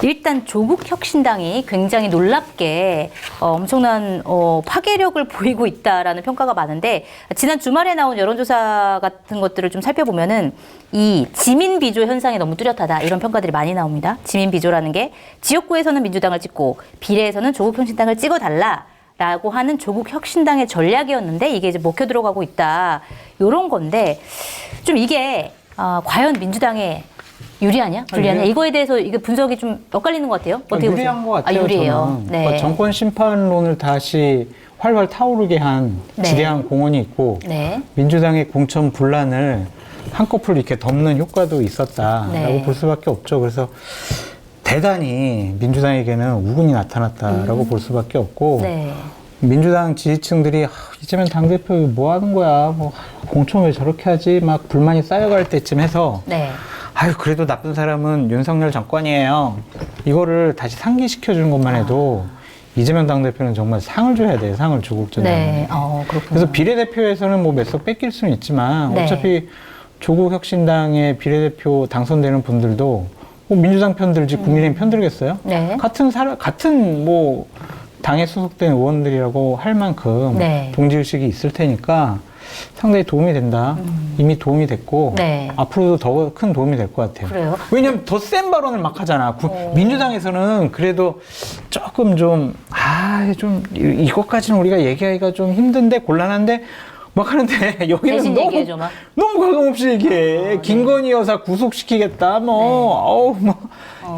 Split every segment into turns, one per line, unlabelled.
일단 조국혁신당이 굉장히 놀랍게 엄청난 파괴력을 보이고 있다라는 평가가 많은데 지난 주말에 나온 여론조사 같은 것들을 좀 살펴보면은 이 지민 비조 현상이 너무 뚜렷하다 이런 평가들이 많이 나옵니다. 지민 비조라는 게 지역구에서는 민주당을 찍고 비례에서는 조국혁신당을 찍어달라라고 하는 조국혁신당의 전략이었는데 이게 이제 먹혀 들어가고 있다 이런 건데 좀 이게 과연 민주당에 유리하냐? 불리하냐? 이거에 대해서 이게 분석이 좀 엇갈리는 것 같아요. 어떻게
유리한
보세요?
것 같아요.
유리해요.
저는.
네.
그러니까 정권 심판론을 다시 활발 타오르게 한
네.
지대한 공헌이 있고
네.
민주당의 공천 분란을 한꺼풀 이렇게 덮는 효과도 있었다라고
네.
볼 수밖에 없죠. 그래서 대단히 민주당에게는 우군이 나타났다라고 볼 수밖에 없고
네.
민주당 지지층들이 이재명 당대표 뭐 하는 거야? 뭐 공천 왜 저렇게 하지? 막 불만이 쌓여갈 때쯤 해서
네.
아유 그래도 나쁜 사람은 윤석열 정권이에요. 이거를 다시 상기시켜 주는 것만 해도 이재명 당대표는 정말 상을 줘야 돼요. 상을 조국 전
네. 그렇군요.
그래서 비례대표에서는 뭐 몇 석 뺏길 수는 있지만
네.
어차피 조국 혁신당의 비례대표 당선되는 분들도 뭐 민주당 편들지 국민의힘 편들겠어요?
네.
같은 뭐 당에 소속된 의원들이라고 할 만큼
네.
동지의식이 있을 테니까 상당히 도움이 된다. 이미 도움이 됐고
네.
앞으로도 더 큰 도움이 될 것 같아요.
그래요?
왜냐하면 더 센 발언을 막 하잖아. 민주당에서는 그래도 조금 좀 이것까지는 우리가 얘기하기가 좀 힘든데 곤란한데 막 하는데 여기는
대신
너무
얘기해줘, 막.
너무 과감없이 얘기해. 김건희 여사 구속시키겠다.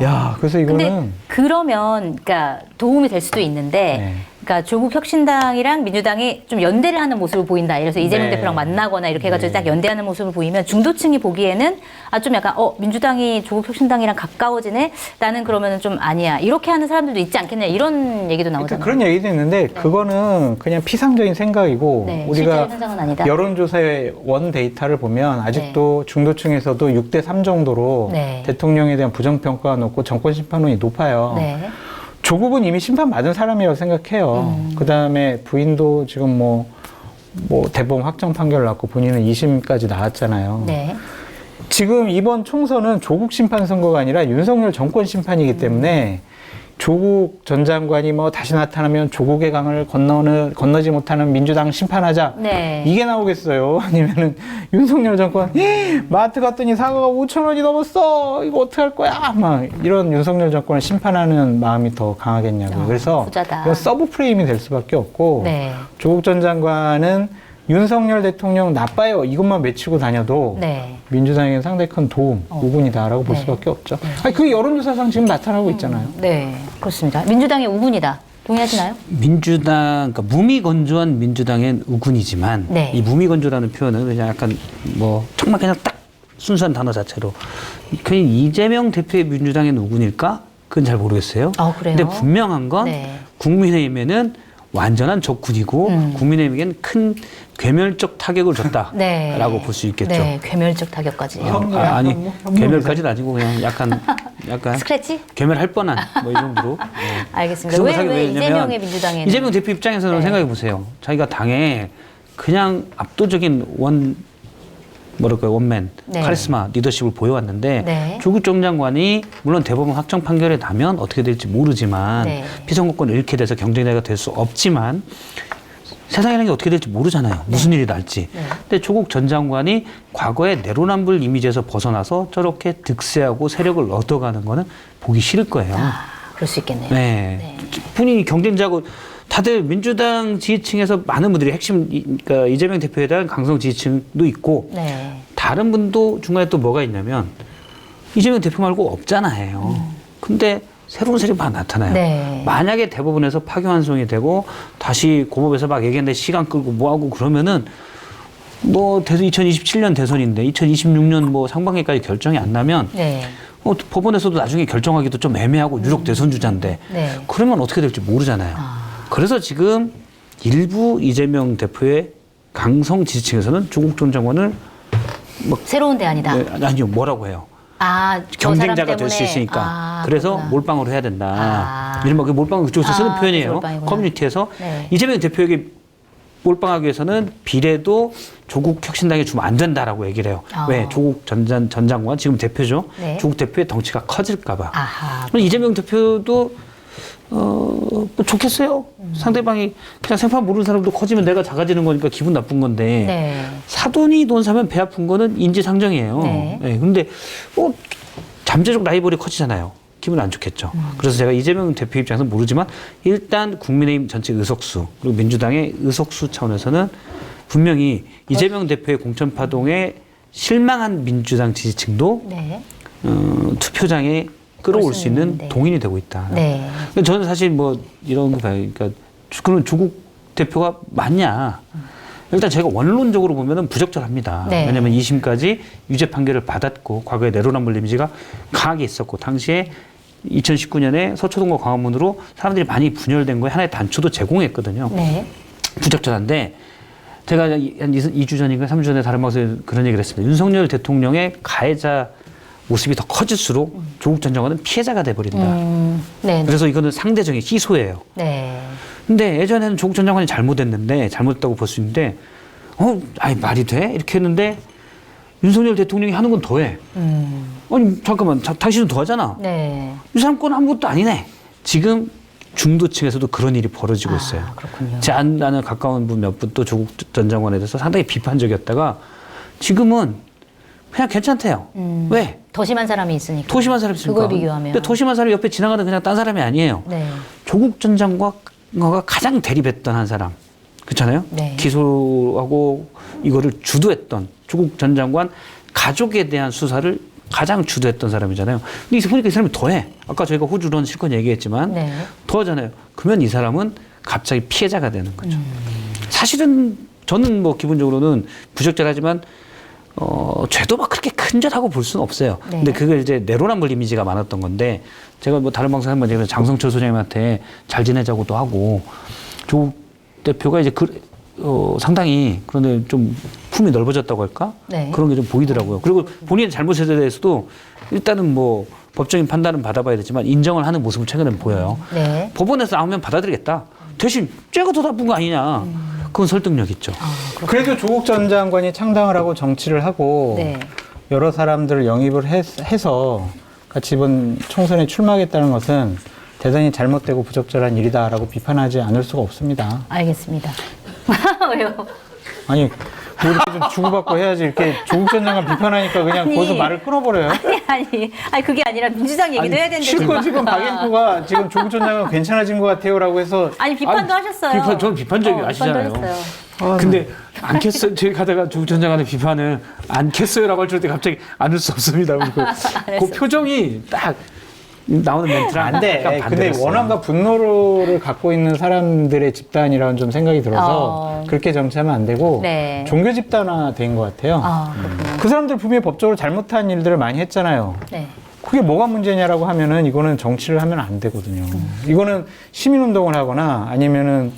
야, 그래서
근데
이거는
그러면 그러니까 도움이 될 수도 있는데
네.
그러니까 조국 혁신당이랑 민주당이 좀 연대를 하는 모습을 보인다. 이래서 이재명
네.
대표랑 만나거나 이렇게 해가지고
네.
딱 연대하는 모습을 보이면 중도층이 보기에는 좀 약간 민주당이 조국 혁신당이랑 가까워지네. 나는 그러면은 좀 아니야. 이렇게 하는 사람들도 있지 않겠냐. 이런 얘기도 나오잖아요.
그런 얘기도 있는데 그거는 그냥 피상적인 생각이고
네,
우리가
실제 현상은 아니다.
여론조사의 원 데이터를 보면 아직도 중도층에서도 6대3 정도로
네.
대통령에 대한 부정평가가 높고 정권 심판론이 높아요.
네.
조국은 이미 심판받은 사람이라고 생각해요. 그 다음에 부인도 지금 뭐 대법원 확정 판결을 났고 본인은 2심까지 나왔잖아요.
네.
지금 이번 총선은 조국 심판 선거가 아니라 윤석열 정권 심판이기 때문에 조국 전 장관이 뭐 다시 나타나면 조국의 강을 건너지 못하는 민주당 심판하자.
네.
이게 나오겠어요? 아니면은 윤석열 정권 마트 갔더니 사과가 5,000원이 넘었어. 이거 어떡할 거야? 막 이런 윤석열 정권을 심판하는 마음이 더 강하겠냐고요. 그래서
부자다.
이건 서브 프레임이 될 수밖에 없고
네.
조국 전 장관은 윤석열 대통령 나빠요. 이것만 외치고 다녀도
네.
민주당에는 상당히 큰 도움, 우군이다라고 볼
네.
수밖에 없죠. 아니, 그게 여론조사상 지금 나타나고 있잖아요.
네. 그렇습니다. 민주당의 우군이다. 동의하시나요?
그러니까 무미건조한 민주당엔 우군이지만
네.
이 무미건조라는 표현은 그냥 약간 정말 그냥 딱 순수한 단어 자체로 그냥 이재명 대표의 민주당엔 우군일까? 그건 잘 모르겠어요.
그래요?
근데 분명한 건
네.
국민의힘에는 완전한 적군이고 국민의힘에겐 큰 괴멸적 타격을 줬다라고
네.
볼 수 있겠죠.
네. 괴멸적 타격까지.
아니 괴멸까지는 아니고 그냥 약간
스크래치?
괴멸할 뻔한 이 정도로.
알겠습니다.
그
왜
왜냐면
이재명의 민주당에는
이재명 대표 입장에서는
네.
생각해 보세요. 자기가 당에 그냥 압도적인 원맨
네.
카리스마 리더십을 보여왔는데
네.
조국 전 장관이 물론 대법원 확정 판결에 나면 어떻게 될지 모르지만
네.
피선거권을 잃게 돼서 경쟁자가 될 수 없지만 세상이라는 게 어떻게 될지 모르잖아요. 무슨 일이 날지.
네.
근데 조국 전 장관이 과거의 내로남불 이미지에서 벗어나서 저렇게 득세하고 세력을 얻어가는 거는 보기 싫을 거예요.
그럴 수 있겠네요.
네. 본인이 경쟁자고 다들 민주당 지지층에서 많은 분들이 그러니까 이재명 대표에 대한 강성 지지층도 있고
네.
다른 분도 중간에 또 뭐가 있냐면 이재명 대표 말고 없잖아요. 근데 새로운 세력이 막 나타나요.
네.
만약에 대법원에서 파기환송이 되고 다시 고법에서 막 얘기했는데 시간 끌고 뭐하고 그러면은 2027년 대선인데 2026년 상반기까지 결정이 안 나면
네.
법원에서도 나중에 결정하기도 좀 애매하고 유력 대선 주자인데
네.
그러면 어떻게 될지 모르잖아요. 그래서 지금 일부 이재명 대표의 강성 지지층에서는 조국 전 장관을
새로운 대안이다.
아니요 뭐라고 해요.
저 사람
경쟁자가 될 수
때문에.
있으니까 그래서
그렇구나.
몰빵으로 해야 된다. 이른바 몰빵은 그쪽에서 쓰는 표현이에요.
몰빵이구나.
커뮤니티에서
네.
이재명 대표에게 몰빵하기 위해서는 비례도 조국 혁신당에 주면 안 된다라고 얘기를 해요.
아.
왜? 조국 전 장관 지금 대표죠.
네.
조국 대표의 덩치가 커질까봐.
아하.
이재명 대표도 뭐 좋겠어요. 상대방이 그냥 생판 모르는 사람도 커지면 내가 작아지는 거니까 기분 나쁜 건데
네.
사돈이 돈 사면 배 아픈 거는 인지상정이에요.
네.
근데 잠재적 라이벌이 커지잖아요. 기분 안 좋겠죠. 그래서 제가 이재명 대표 입장에서 모르지만 일단 국민의힘 전체 의석수 그리고 민주당의 의석수 차원에서는 분명히 이재명 대표의 공천 파동에 실망한 민주당 지지층도
네.
투표장에 끌어올 수 있는
네.
동인이 되고 있다.
네.
저는 사실 뭐 이런 거 봐요. 그러니까 그런 조국 대표가 맞냐? 일단 제가 원론적으로 보면은 부적절합니다.
네.
왜냐하면 2심까지 유죄 판결을 받았고 과거에 내로남불 이미지가 강하게 있었고 당시에 2019년에 서초동과 광화문으로 사람들이 많이 분열된 거에 하나의 단초도 제공했거든요.
네.
부적절한데 제가 한 2주 전인가 3주 전에 다른 방송에서 그런 얘기를 했습니다. 윤석열 대통령의 가해자 모습이 더 커질수록 조국 전 장관은 피해자가 돼버린다.
네.
그래서 이거는 상대적인 희소예요.
네.
근데 예전에는 조국 전 장관이 잘못했는데 잘못했다고 볼 수 있는데 아니 말이 돼? 이렇게 했는데 윤석열 대통령이 하는 건 더해. 아니 잠깐만 당신은 더하잖아.
네.
이 사람 건 아무것도 아니네. 지금 중도층에서도 그런 일이 벌어지고 있어요.
그렇군요.
제 아는 가까운 분 몇 분 또 조국 전 장관에 대해서 상당히 비판적이었다가 지금은 그냥 괜찮대요. 왜?
더 심한 사람이 있으니까.
더 심한 사람이 있으니까.
그걸 비교하면.
근데 더 심한 사람이 옆에 지나가는 그냥 딴 사람이 아니에요.
네.
조국 전 장관과 가장 대립했던 한 사람. 그렇잖아요?
네.
기소하고 이거를 주도했던 조국 전 장관 가족에 대한 수사를 가장 주도했던 사람이잖아요. 근데 이제 보니까 이 사람이 더해. 아까 저희가 호주론 실컷 얘기했지만
네.
더하잖아요. 그러면 이 사람은 갑자기 피해자가 되는 거죠. 사실은 저는 뭐 기본적으로는 부적절하지만 죄도 막 그렇게 큰 죄라고 볼 수는 없어요.
네.
근데 그게 이제 내로남불 이미지가 많았던 건데 제가 뭐 다른 방송에 한번 얘기해서 장성철 소장님한테 잘 지내자고도 하고 조국 대표가 이제 상당히 그런데 좀 품이 넓어졌다고 할까?
네.
그런 게 좀 보이더라고요. 그리고 본인의 잘못에 대해서도 일단은 뭐 법적인 판단은 받아봐야 되지만 인정을 하는 모습을 최근에 보여요.
네.
법원에서 나오면 받아들이겠다. 대신 죄가 더 나쁜 거 아니냐. 그건 설득력 있죠.
그래도 조국 전 장관이 창당을 하고 정치를 하고
네.
여러 사람들을 영입을 해서 같이 이번 총선에 출마하겠다는 것은 대단히 잘못되고 부적절한 일이다라고 비판하지 않을 수가 없습니다.
알겠습니다. 왜요?
아니 뭐 이렇게 좀 주고받고 해야지 이렇게 조국 전 장관 비판하니까 그냥
아니.
거기서 말을 끊어버려요.
아니 그게 아니라 민주당 얘기도 해야 되는데.
실컷 지금 박앵커가 지금 조국 전 장관 괜찮아진 것 같아요라고 해서
아니 비판도 하셨어요.
저는 비판적이 아시잖아요.
비판도 하셨어요.
근데 않겠어요. 저희 가다가 조국 전 장관의 비판을 않겠어요라고 할 때 갑자기 않을 수 없습니다. 그 표정이 딱 나오는 멘트랑
안 돼.
딱
근데
반대였어요.
원한과 분노를 갖고 있는 사람들의 집단이라는 좀 생각이 들어서 그렇게 정치하면 안 되고
네.
종교 집단화 된 것 같아요.
그렇군요.
그 사람들 분명히 법적으로 잘못한 일들을 많이 했잖아요.
네.
그게 뭐가 문제냐라고 하면은 이거는 정치를 하면 안 되거든요. 이거는 시민운동을 하거나 아니면은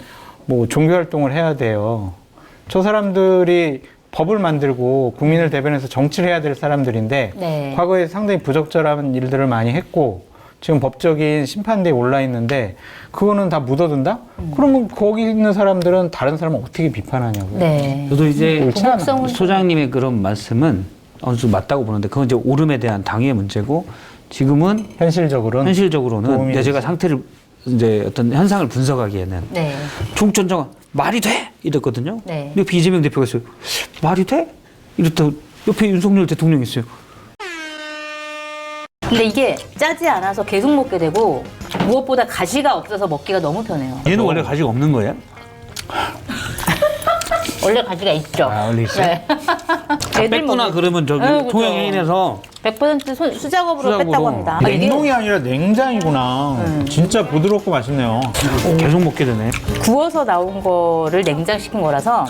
뭐 종교활동을 해야 돼요. 저 사람들이 법을 만들고 국민을 대변해서 정치를 해야 될 사람들인데
네.
과거에 상당히 부적절한 일들을 많이 했고 지금 법적인 심판대에 올라 있는데 그거는 다 묻어둔다? 그러면 거기 있는 사람들은 다른 사람을 어떻게 비판하냐고요.
네.
저도 이제
옳지 않아.
도덕성은
소장님의 그런 말씀은 어느 정도 맞다고 보는데 그건 이제 오름에 대한 당위의 문제고 지금은
현실적으로는
현실적으로는
도움이
제가 상태를 이제 어떤 현상을 분석하기에는
네.
조국 전 장관 말이 돼 이랬거든요.
네.
근데 이재명 대표가 있어요. 말이 돼? 이랬다고 옆에 윤석열 대통령이 있어요.
근데 이게 짜지 않아서 계속 먹게 되고 무엇보다 가시가 없어서 먹기가 너무 편해요.
얘는 원래 가지가 없는 거예요?
원래 가시가 있죠.
아, 원래 있어요?
네.
뺐구나 그러면 저기
네, 그죠.
통영해인에서
100% 수작업으로
수작업으로.
뺐다고 합니다. 이게
냉동이 아니라 냉장이구나. 진짜 부드럽고 맛있네요.
계속 먹게 되네.
구워서 나온 거를 냉장시킨 거라서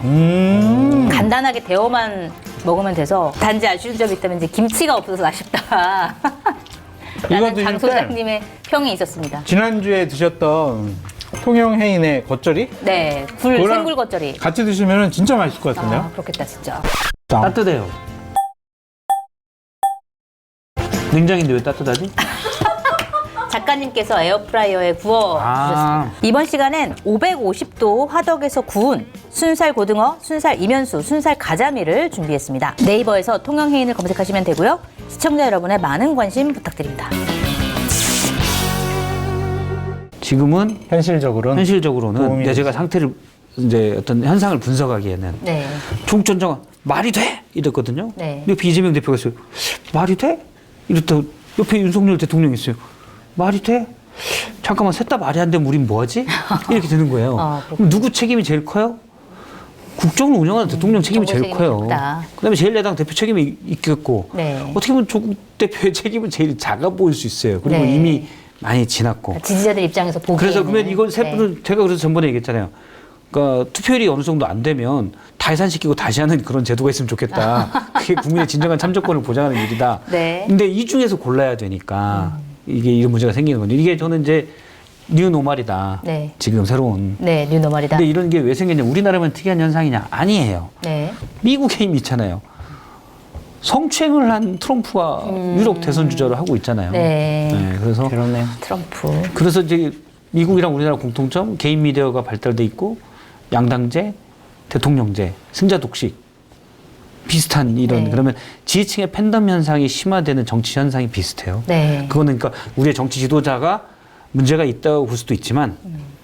간단하게 데워만 먹으면 돼서 단지 아쉬운 점이 있다면 이제 김치가 없어서 아쉽다.
이거
라는
드실
장
때
소장님의 평이 있었습니다.
지난주에 드셨던 통영해인의 겉절이
네,
그거랑
생굴 겉절이.
같이 드시면 진짜 맛있을 것 같은데요?
아, 그렇겠다 진짜.
따뜻해요. 냉장인데 왜 따뜻하지?
작가님께서 에어프라이어에 구워 주셨습니다. 이번 시간엔 550도 화덕에서 구운 순살 고등어, 순살 이면수, 순살 가자미를 준비했습니다. 네이버에서 통영해인을 검색하시면 되고요. 시청자 여러분의 많은 관심 부탁드립니다.
지금은
현실적으로는
현실적으로는
도움이
이제 제가 상태를 이제 어떤 현상을 분석하기에는
네.
조국 전 장관 말이 돼 이랬거든요.
네.
옆에 이재명 대표가 있어요. 말이 돼? 이랬다. 옆에 윤석열 대통령이 있어요. 말이 돼? 잠깐만 셋 다 말이 안 되면 우린 뭐하지? 이렇게 되는 거예요. 그럼 누구 책임이 제일 커요? 국정을 운영하는 대통령 책임이
정부
제일
책임이
커요.
크다.
그다음에 제1야당 대표 책임이 있겠고
네.
어떻게 보면 조국 대표의 책임은 제일 작아 보일 수 있어요. 그리고
네.
이미 많이 지났고.
지지자들 입장에서 보기에는
그래서 그러면 이걸 세
네.
분은 제가 그래서 전번에 얘기했잖아요. 그러니까 투표율이 어느 정도 안 되면 다 해산시키고 다시 하는 그런 제도가 있으면 좋겠다. 그게 국민의 진정한 참정권을 보장하는 일이다.
네.
근데 이 중에서 골라야 되니까 이게 이런 문제가 생기는 거죠. 이게 저는 이제 뉴노멀이다.
네.
지금 새로운.
네, 뉴노멀이다.
근데 이런 게 왜 생겼냐? 우리나라만 특이한 현상이냐? 아니에요.
네.
미국에 이미 있잖아요. 성추행을 한 트럼프가 유력 대선 주자를 하고 있잖아요.
네.
그래서
그렇네요.
트럼프.
그래서 이제 미국이랑 우리나라 공통점 개인 미디어가 발달돼 있고 양당제, 대통령제, 승자 독식 비슷한 이런 그러면 지지층의 팬덤 현상이 심화되는 정치 현상이 비슷해요.
네.
그거는 그러니까 우리의 정치 지도자가 문제가 있다고 볼 수도 있지만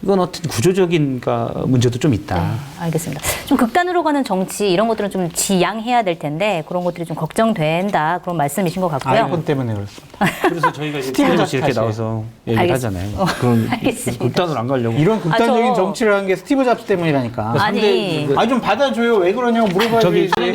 이건 어떤 구조적인 문제도 좀 있다.
네, 알겠습니다. 좀 극단으로 가는 정치 이런 것들은 좀 지양해야 될 텐데 그런 것들이 좀 걱정된다 그런 말씀이신 것 같고요.
아이폰 때문에 그렇습니다.
그래서 저희가 이제
스티브
TV에서 이렇게
잡스
나와서 얘기를
알겠습니다.
하잖아요. 그런
알겠습니다.
극단으로 안 가려고.
이런 극단적인
저-
정치를 한 게 스티브 잡스 때문이라니까.
아니.
좀 받아줘요. 왜 그러냐고 물어봐야지.
저기